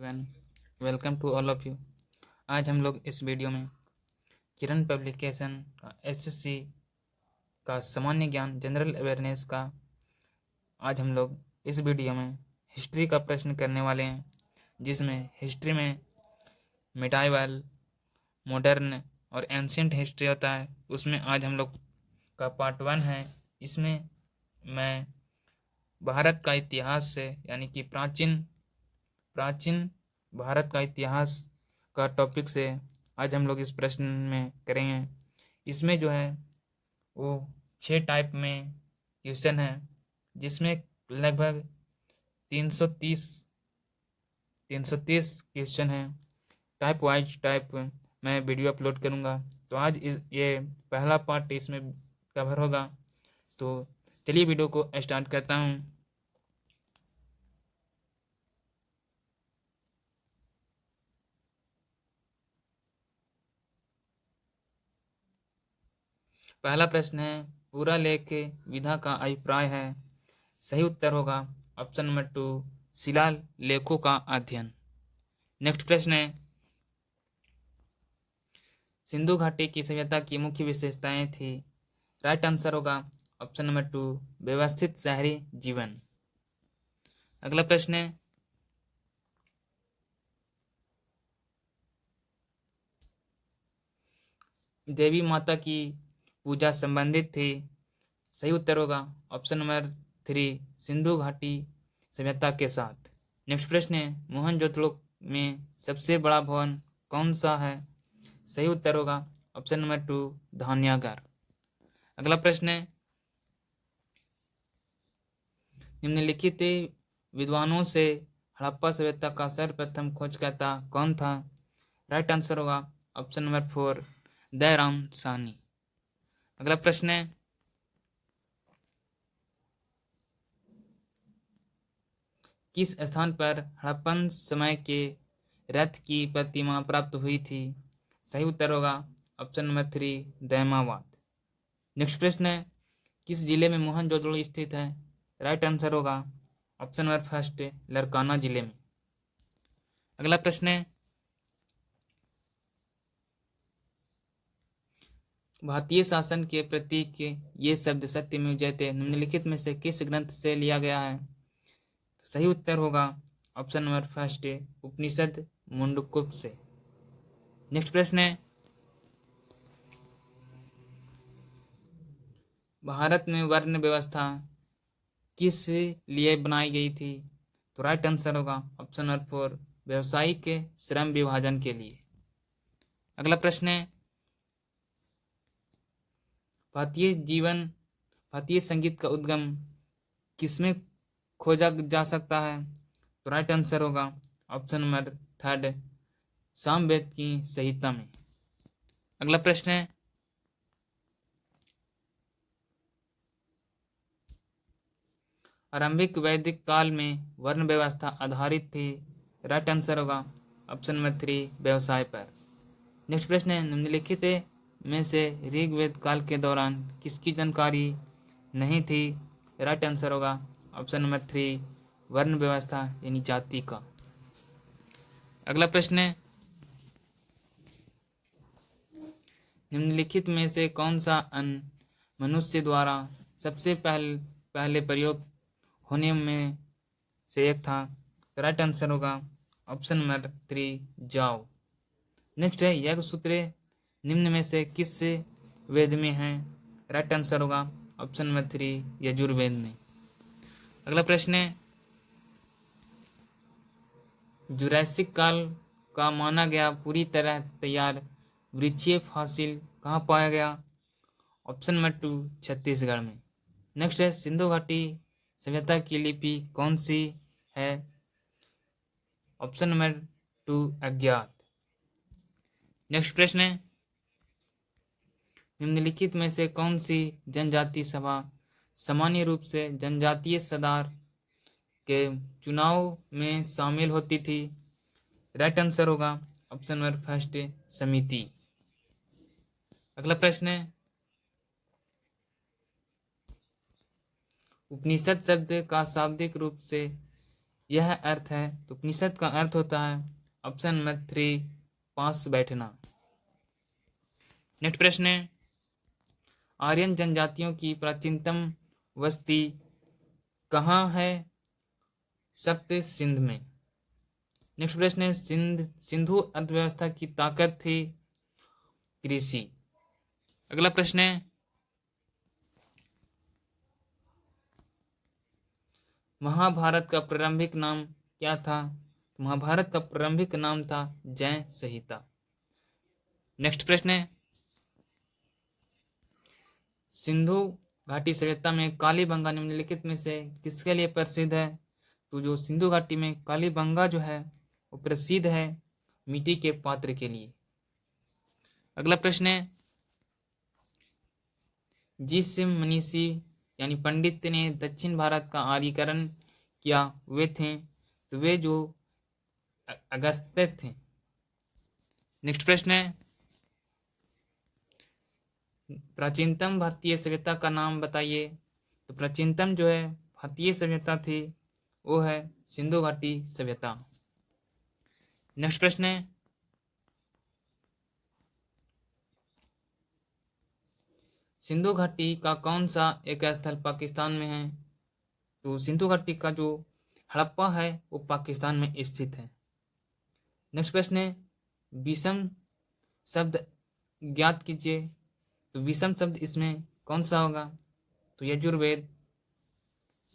Everyone, welcome to all of you. आज हम लोग इस वीडियो में किरण पब्लिकेशन का एसएससी का सामान्य ज्ञान जनरल अवेयरनेस का आज हम लोग इस वीडियो में हिस्ट्री का प्रश्न करने वाले हैं, जिसमें हिस्ट्री में मिडाइवल, मॉडर्न और एंशिएंट हिस्ट्री होता है। उसमें आज हम लोग का पार्ट 1 है। इसमें मैं भारत का इतिहास से यानी कि प्राचीन भारत का इतिहास का टॉपिक से आज हम लोग इस प्रश्न में करेंगे। इसमें जो है वो 6 टाइप में क्वेश्चन है, जिसमें लगभग 330 क्वेश्चन है। टाइप वाइज टाइप मैं वीडियो अपलोड करूँगा। तो आज ये पहला पार्ट इसमें कवर होगा। तो चलिए वीडियो को स्टार्ट करता हूँ। पहला प्रश्न है, पूरा लेख विधा का अभिप्राय है। सही उत्तर होगा ऑप्शन नंबर 2, शिलालेखों का अध्ययन। नेक्स्ट प्रश्न है, सिंधु घाटी की सभ्यता की मुख्य विशेषताएं थी। राइट आंसर होगा ऑप्शन नंबर 2, व्यवस्थित शहरी जीवन। अगला प्रश्न है, देवी माता की पूजा संबंधित थी। सही उत्तर होगा ऑप्शन नंबर 3, सिंधु घाटी सभ्यता के साथ। नेक्स्ट प्रश्न है, मोहनजोदड़ो में सबसे बड़ा भवन कौन सा है। सही उत्तर होगा ऑप्शन नंबर 2, धान्यागार। अगला प्रश्न है, निम्नलिखित विद्वानों से हड़प्पा सभ्यता का सर्वप्रथम खोजकर्ता कौन था। राइट आंसर होगा ऑप्शन नंबर 4, दयाराम साहनी। अगला प्रश्न है, किस स्थान पर हड़प्पन समय के रथ की प्रतिमा प्राप्त हुई थी। सही उत्तर होगा ऑप्शन नंबर 3, दैमाबाद। नेक्स्ट प्रश्न है, किस जिले में मोहनजोदड़ो स्थित है। राइट आंसर होगा ऑप्शन नंबर 1, लरकाना जिले में। अगला प्रश्न है, भारतीय शासन के प्रतीक ये शब्द सत्यमेव जयते निम्नलिखित में से किस ग्रंथ से लिया गया है। तो सही उत्तर होगा ऑप्शन नंबर 1, उपनिषद मुंडकोप से। नेक्स्ट प्रश्न है, भारत में वर्ण व्यवस्था किस लिए बनाई गई थी। तो राइट आंसर होगा ऑप्शन नंबर 4, व्यवसायिक श्रम विभाजन के लिए। अगला प्रश्न है, भारतीय संगीत का उद्गम किसमें खोजा जा सकता है। तो राइट आंसर होगा ऑप्शन नंबर 3, सामवेद की संहिता में। अगला प्रश्न है, आरंभिक वैदिक काल में वर्ण व्यवस्था आधारित थी। राइट आंसर होगा ऑप्शन नंबर 3, व्यवसाय पर। नेक्स्ट प्रश्न है, निम्नलिखित में से ऋग्वेद काल के दौरान किसकी जानकारी नहीं थी। राइट आंसर होगा ऑप्शन नंबर 3, वर्ण व्यवस्था यानी जाति का। अगला प्रश्न है, निम्नलिखित में से कौन सा अन्न मनुष्य द्वारा सबसे पहले प्रयोग होने में से एक था। राइट आंसर होगा ऑप्शन नंबर 3, जाव। नेक्स्ट है, यज्ञ सूत्र निम्न में से किस वेद में है। राइट आंसर होगा ऑप्शन नंबर 3, यजुर्वेद में। अगला प्रश्न है, जुरैसिक काल का माना गया पूरी तरह तैयार वृक्षीय फॉसिल कहाँ पाया गया। ऑप्शन नंबर 2, छत्तीसगढ़ में। नेक्स्ट है, सिंधु घाटी सभ्यता की लिपि कौन सी है। ऑप्शन नंबर 2, अज्ञात। नेक्स्ट प्रश्न है, निम्नलिखित में से कौन सी जनजाति सभा सामान्य रूप से जनजातीय सरदार के चुनाव में शामिल होती थी। राइट आंसर होगा ऑप्शन नंबर 1, समिति। अगला प्रश्न है, उपनिषद शब्द का शाब्दिक रूप से यह अर्थ है। तो उपनिषद का अर्थ होता है ऑप्शन नंबर 3 पास बैठना। नेक्स्ट प्रश्न है, आर्यन जनजातियों की प्राचीनतम बस्ती कहाँ है? सप्त सिंध में। नेक्स्ट प्रश्न है, सिंधु अर्थव्यवस्था की ताकत थी कृषि। अगला प्रश्न है, महाभारत का प्रारंभिक नाम क्या था? महाभारत का प्रारंभिक नाम था जय संहिता। नेक्स्ट प्रश्न है, सिंधु घाटी सभ्यता में कालीबंगा निम्नलिखित में से किसके लिए प्रसिद्ध है? तो जो सिंधु घाटी में कालीबंगा जो है वो प्रसिद्ध है मिट्टी के पात्र के लिए। अगला प्रश्न है, जिस मनीषी यानी पंडित ने दक्षिण भारत का आर्यीकरण किया वे थे? तो वे जो अगस्त्य थे। नेक्स्ट प्रश्न है, प्राचीनतम भारतीय सभ्यता का नाम बताइए। तो प्राचीनतम जो है भारतीय सभ्यता थी वो है सिंधु घाटी सभ्यता। नेक्स्ट प्रश्न है, सिंधु घाटी का कौन सा एक स्थल पाकिस्तान में है? तो सिंधु घाटी का जो हड़प्पा है वो पाकिस्तान में स्थित है। नेक्स्ट प्रश्न है, विषम शब्द ज्ञात कीजिए। तो विषम शब्द इसमें कौन सा होगा? तो यजुर्वेद,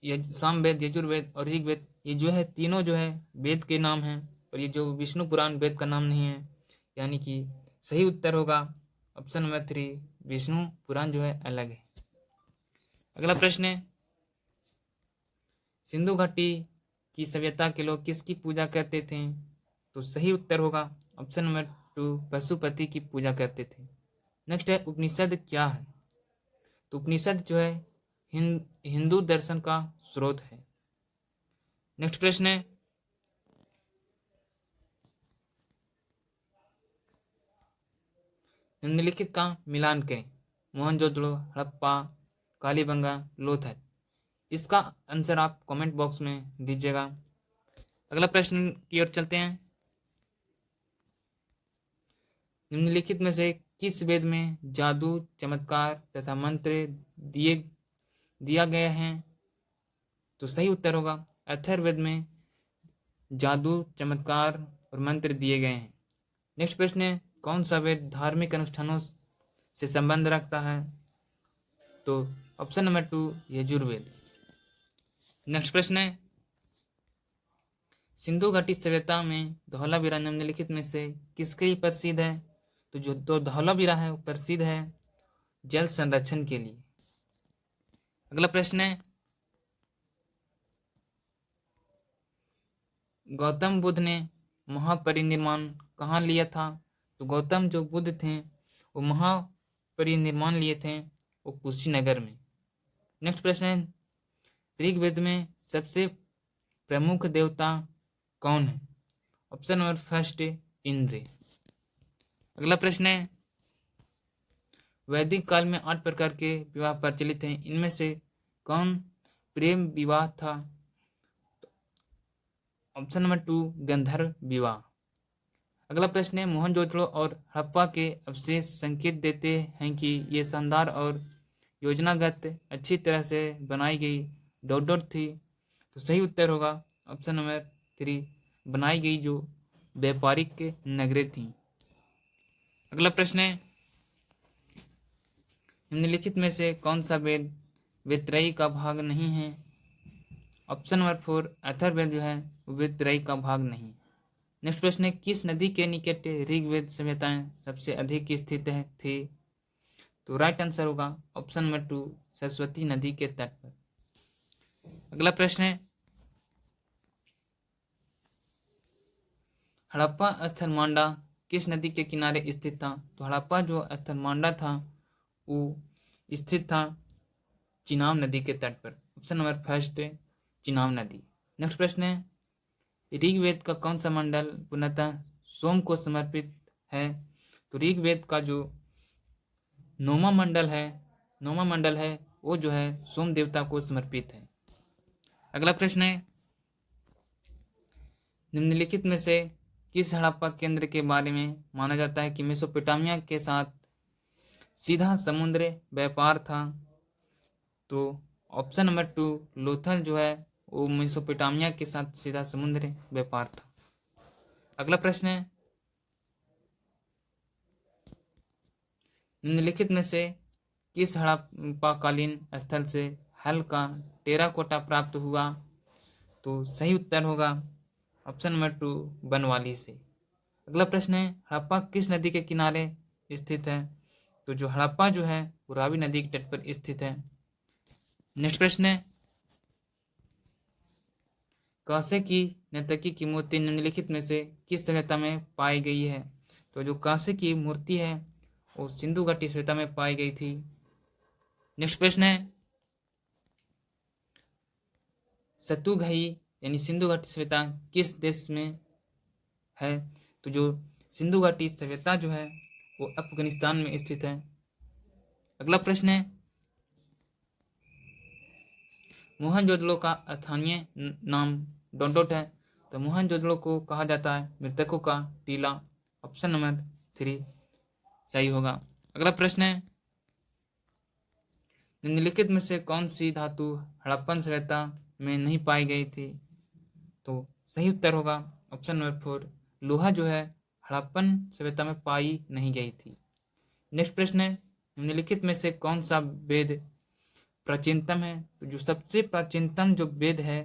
सामवेद, यजुर्वेद और ऋग्वेद, ये जो है तीनों जो है वेद के नाम हैं और ये जो विष्णु पुराण वेद का नाम नहीं है, यानी कि सही उत्तर होगा ऑप्शन नंबर 3 विष्णु पुराण जो है अलग है। अगला प्रश्न है, सिंधु घाटी की सभ्यता के लोग किसकी पूजा करते थे? तो सही उत्तर होगा ऑप्शन नंबर 2 पशुपति की पूजा करते थे। नेक्स्ट है, उपनिषद क्या है? तो उपनिषद जो है हिंदू दर्शन का स्रोत है। नेक्स्ट प्रश्न है, निम्नलिखित का मिलान करें। मोहनजोदड़ो, हड़प्पा, कालीबंगा, लोथल। इसका आंसर आप कमेंट बॉक्स में दीजिएगा। अगला प्रश्न की ओर चलते हैं, निम्नलिखित में से किस वेद में जादू, चमत्कार तथा मंत्र दिया गया है? तो सही उत्तर होगा अथर्ववेद में जादू, चमत्कार और मंत्र दिए गए हैं। नेक्स्ट प्रश्न है, कौन सा वेद धार्मिक अनुष्ठानों से संबंध रखता है? तो ऑप्शन नंबर 2 यजुर्वेद। नेक्स्ट प्रश्न है, सिंधु घाटी सभ्यता में धौलावीरा निम्नलिखित में से किसके लिए प्रसिद्ध है? तो जो धौलावीरा है वो प्रसिद्ध है जल संरक्षण के लिए। अगला प्रश्न है, गौतम बुद्ध ने महापरिनिर्वाण कहाँ लिया था? तो गौतम जो बुद्ध थे वो महापरिनिर्वाण लिए थे वो कुशीनगर में। नेक्स्ट प्रश्न है, ऋग्वेद में सबसे प्रमुख देवता कौन है? Option number first Indra. अगला प्रश्न है, वैदिक काल में 8 प्रकार के विवाह प्रचलित हैं, इनमें से कौन प्रेम विवाह था? ऑप्शन नंबर 2 गंधर्व विवाह। अगला प्रश्न है, मोहनजोदड़ो और हड़प्पा के अवशेष संकेत देते हैं कि ये शानदार और योजनागत अच्छी तरह से बनाई गई डॉट थी। तो सही उत्तर होगा ऑप्शन नंबर 3 बनाई गई जो व्यापारिक नगरें थी। अगला प्रश्न है, निम्नलिखित में से कौन सा वेद वेत्रयी का भाग नहीं है? ऑप्शन नंबर 4 अथर्ववेद जो है वेत्रयी का भाग नहीं। नेक्स्ट प्रश्न है, किस नदी के निकट ऋग्वेद सभ्यताएं सबसे अधिक स्थित थी? तो राइट आंसर होगा ऑप्शन नंबर 2 सरस्वती नदी के तट पर। अगला प्रश्न है, हड़प्पा स्थल मांडा किस नदी के किनारे स्थित था? तो हड़प्पा जो स्थल मांडा था वो स्थित था चिनाब नदी के तट पर। ऑप्शन नंबर फर्स्ट चिनाब नदी। नेक्स्ट प्रश्न है, ऋग्वेद का कौन सा मंडल पूर्णतः सोम को समर्पित है? तो ऋग्वेद का जो नौवां मंडल है वो जो है सोम देवता को समर्पित है। अगला प्रश्न है, निम्नलिखित में से किस हड़प्पा केंद्र के बारे में माना जाता है कि मेसोपोटामिया के साथ सीधा समुद्र व्यापार था? तो ऑप्शन नंबर 2 लोथल जो है वो मेसोपोटामिया के साथ सीधा समुद्र व्यापार था। अगला प्रश्न है, निम्नलिखित में से किस हड़प्पाकालीन स्थल से हल का टेराकोटा प्राप्त हुआ? तो सही उत्तर होगा ऑप्शन नंबर 2 बनवाली से। अगला प्रश्न है, हड़प्पा किस नदी के किनारे स्थित है? तो जो हड़प्पा जो है वो रावी नदी के तट पर स्थित है। नेक्स्ट प्रश्न है, कांसे की नर्तकी की मूर्ति निम्नलिखित में से किस सभ्यता में पाई गई है? तो जो कांसे की मूर्ति है वो सिंधु घाटी सभ्यता में पाई गई थी। नेक्स्ट प्रश्न है, सतुघई यानी सिंधु घाटी सभ्यता किस देश में है? तो जो सिंधु घाटी सभ्यता जो है वो अफगानिस्तान में स्थित है। अगला प्रश्न है, मोहनजोदड़ो का स्थानीय नाम डोडोट है। तो मोहनजोदड़ो को कहा जाता है मृतकों का टीला। ऑप्शन नंबर 3 सही होगा। अगला प्रश्न है, निम्नलिखित में से कौन सी धातु हड़प्पन सभ्यता में नहीं पाई गई थी? तो सही उत्तर होगा ऑप्शन नंबर 4 लोहा जो है हड़प्पन सभ्यता में पाई नहीं गई थी। नेक्स्ट प्रश्न है, निम्नलिखित में से कौन सा वेद प्राचीनतम है? तो जो सबसे प्राचीनतम जो वेद है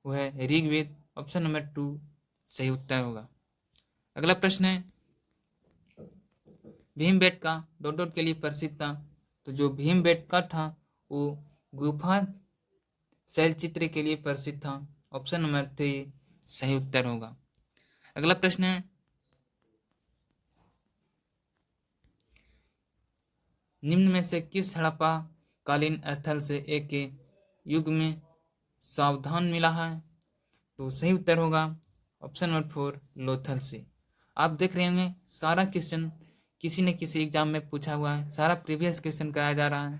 वो है ऋग्वेद। ऑप्शन नंबर 2 सही उत्तर होगा। अगला प्रश्न है, भीमबेटका डॉट के लिए प्रसिद्ध था। तो जो भीमबेटका था वो गुफा शैल चित्र के लिए प्रसिद्ध था। ऑप्शन नंबर 3 सही उत्तर होगा। अगला प्रश्न है, निम्न में से किस हड़प्पा कालीन स्थल से एक युग में सावधान मिला है? तो सही उत्तर होगा ऑप्शन नंबर 4 लोथल से। आप देख रहे होंगे सारा क्वेश्चन किसी न किसी एग्जाम में पूछा हुआ है, सारा प्रीवियस क्वेश्चन कराया जा रहा है।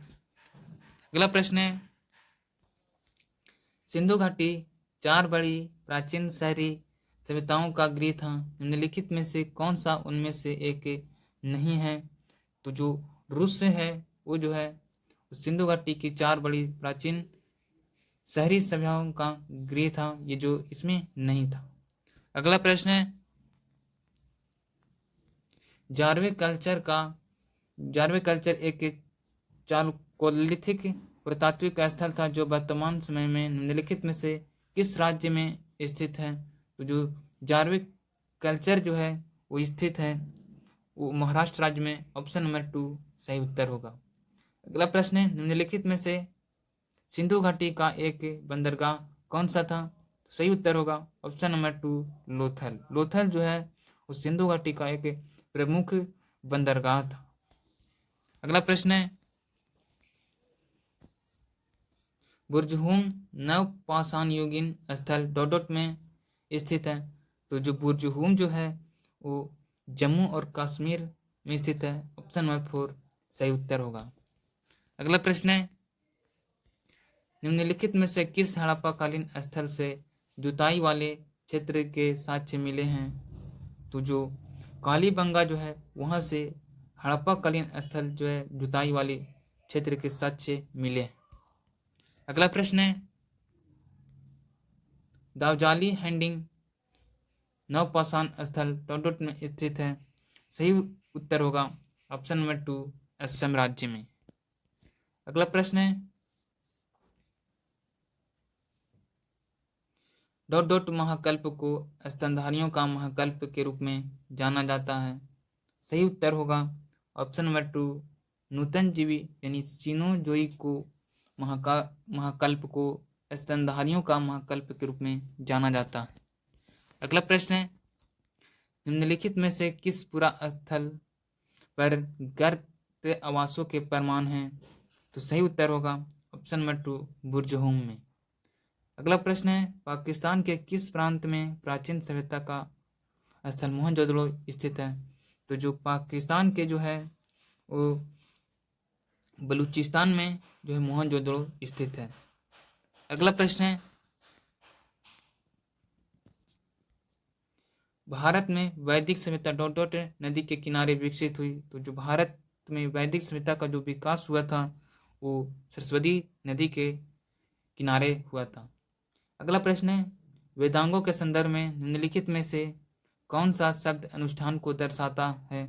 अगला प्रश्न है, सिंधु घाटी 4 बड़ी प्राचीन शहरी सभ्यताओं का गृह था। निम्नलिखित में से कौन सा उनमें से एक नहीं है? तो जो रूस है वो जो है सिंधु घाटी की 4 बड़ी प्राचीन शहरी सभ्यताओं का गृह था, ये जो इसमें नहीं था। अगला प्रश्न है, जारवे कल्चर एक चालकोलिथिक पुरातात्विक स्थल था जो वर्तमान समय में निम्नलिखित में से किस राज्य में स्थित है? तो जो जारवे कल्चर जो है वो स्थित है वो महाराष्ट्र राज्य में। ऑप्शन नंबर 2 सही उत्तर होगा। अगला प्रश्न है, निम्नलिखित में से सिंधु घाटी का एक बंदरगाह कौन सा था? तो सही उत्तर होगा ऑप्शन नंबर 2 लोथल। लोथल जो है वो सिंधु घाटी का एक प्रमुख बंदरगाह था। अगला प्रश्न है, बुर्जहूम नवपाषाण युगीन स्थल डॉट में स्थित है। तो जो बुर्जहूम जो है वो जम्मू और कश्मीर में स्थित है। ऑप्शन नंबर 4 सही उत्तर होगा। अगला प्रश्न है, निम्नलिखित में से किस हड़प्पाकालीन स्थल से जुताई वाले क्षेत्र के साक्ष्य मिले हैं? तो जो कालीबंगा जो है वहां से हड़प्पाकालीन स्थल जो है जुताई वाले क्षेत्र के साक्ष्य मिले। अगला प्रश्न है, दावजाली हैंडिंग नवपाषाण स्थल डॉट में स्थित है। सही उत्तर होगा ऑप्शन नंबर 2 असम राज्य में। अगला प्रश्न है, डॉट महाकल्प को स्तनधारियों का महाकल्प के रूप में जाना जाता है। सही उत्तर होगा ऑप्शन नंबर 2 नूतन जीवी यानी सिनोजोई को महाकल्प को स्तनधारियों का महाकल्प के रूप में जाना जाता है। अगला प्रश्न है, निम्नलिखित में से किस पुरा स्थल पर गर्त आवासों के प्रमाण हैं? तो सही उत्तर होगा ऑप्शन नंबर 2 बुर्जहूम में। अगला प्रश्न है, पाकिस्तान के किस प्रांत में प्राचीन सभ्यता का स्थल मोहनजोदड़ो स्थित है? तो जो पाकिस्तान के जो है वो बलूचिस्तान में जो है मोहनजोदड़ो स्थित है। अगला प्रश्न है, भारत में वैदिक सभ्यता डॉट डॉट नदी के किनारे विकसित हुई। तो जो भारत में वैदिक सभ्यता का जो विकास हुआ था वो सरस्वती नदी के किनारे हुआ था। अगला प्रश्न है, वेदांगों के संदर्भ में निम्नलिखित में से कौन सा शब्द अनुष्ठान को दर्शाता है?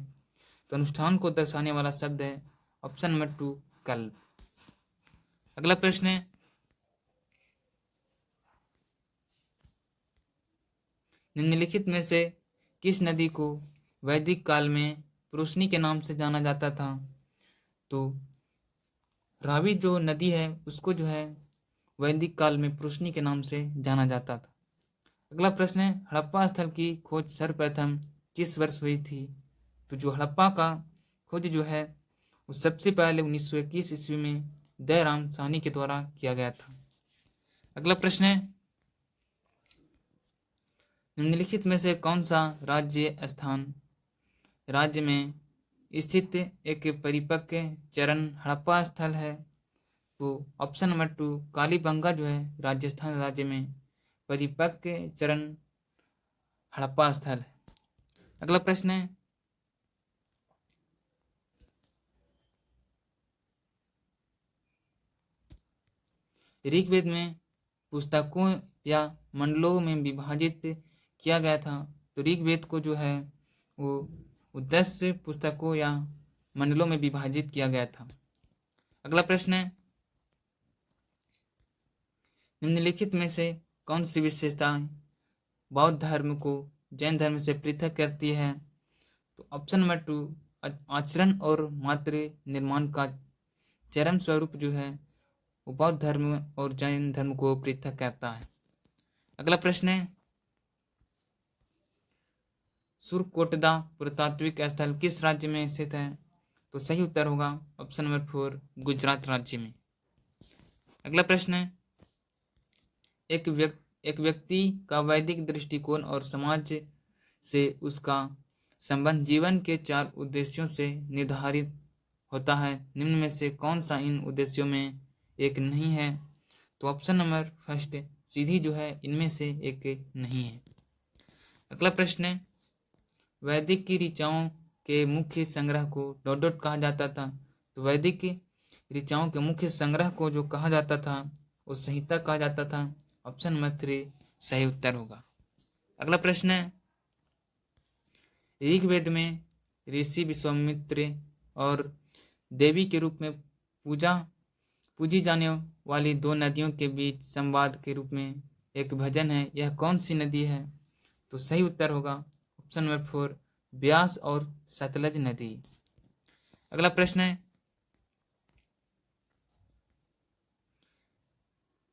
तो अनुष्ठान को दर्शाने वाला शब्द है ऑप्शन नंबर 2 कल्प। अगला प्रश्न है, निम्नलिखित में से किस नदी को वैदिक काल में पुरुषनी के नाम से जाना जाता था? तो रावी जो नदी है उसको जो है वैदिक काल में पुरुषनी के नाम से जाना जाता था। अगला प्रश्न है, हड़प्पा स्थल की खोज सर्वप्रथम किस वर्ष हुई थी? तो जो हड़प्पा का खोज जो है वो सबसे पहले 1921 ईस्वी में दयाराम साहनी के द्वारा किया गया था। अगला प्रश्न है, निम्नलिखित में से कौन सा राज्य में स्थित एक परिपक्व चरण हड़प्पा स्थल है? तो ऑप्शन नंबर 2 कालीबंगा जो है राजस्थान राज्य में परिपक्व चरण हड़प्पा स्थल है। अगला प्रश्न है, ऋग्वेद में पुस्तकों या मंडलों में विभाजित किया गया था। तो ऋग्वेद को जो है वो 10 पुस्तकों या मंडलों में विभाजित किया गया था। अगला प्रश्न है, निम्नलिखित में से कौन सी विशेषताएं बौद्ध धर्म को जैन धर्म से पृथक करती है? तो ऑप्शन नंबर 2 आचरण और मात्र निर्माण का चरम स्वरूप जो है वो बौद्ध धर्म और जैन धर्म को पृथक करता है। अगला प्रश्न है, सुरकोटदा पुरातात्विक स्थल किस राज्य में स्थित है? तो सही उत्तर होगा ऑप्शन नंबर 4 गुजरात राज्य में। अगला प्रश्न है, एक व्यक्ति का वैदिक दृष्टिकोण और समाज से उसका संबंध जीवन के 4 उद्देश्यों से निर्धारित होता है। निम्न में से कौन सा इन उद्देश्यों में एक नहीं है? तो ऑप्शन नंबर फर्स्ट सीधी जो है इनमें से एक नहीं है। अगला प्रश्न है, वैदिक की ऋचाओं के मुख्य संग्रह को डॉट डॉट कहा जाता था। तो वैदिक ऋचाओं के मुख्य संग्रह को जो कहा जाता था वो संहिता कहा जाता था। ऑप्शन नंबर 3 सही उत्तर होगा। अगला प्रश्न है, ऋग्वेद में ऋषि विश्वामित्र और देवी के रूप में पूजी जाने वाली 2 नदियों के बीच संवाद के रूप में एक भजन है, यह कौन सी नदी है? तो सही उत्तर होगा ऑप्शन नंबर 4 ब्यास और सतलज नदी। अगला प्रश्न है,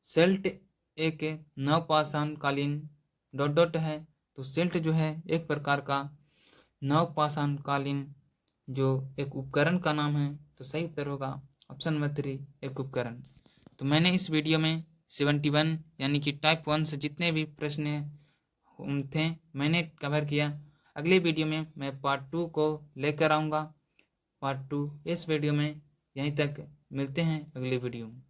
सेल्ट एक नवपाषाणकालीन डॉट डॉट है। तो सेल्ट जो है एक प्रकार का नवपाषाणकालीन जो एक उपकरण का नाम है। तो सही उत्तर होगा ऑप्शन नंबर 3 एक उपकरण। तो मैंने इस वीडियो में 71 यानी कि टाइप 1 से जितने भी प्रश्न थे मैंने कवर किया। अगले वीडियो में मैं पार्ट 2 को लेकर आऊँगा। पार्ट 2 इस वीडियो में यहीं तक, मिलते हैं अगले वीडियो में।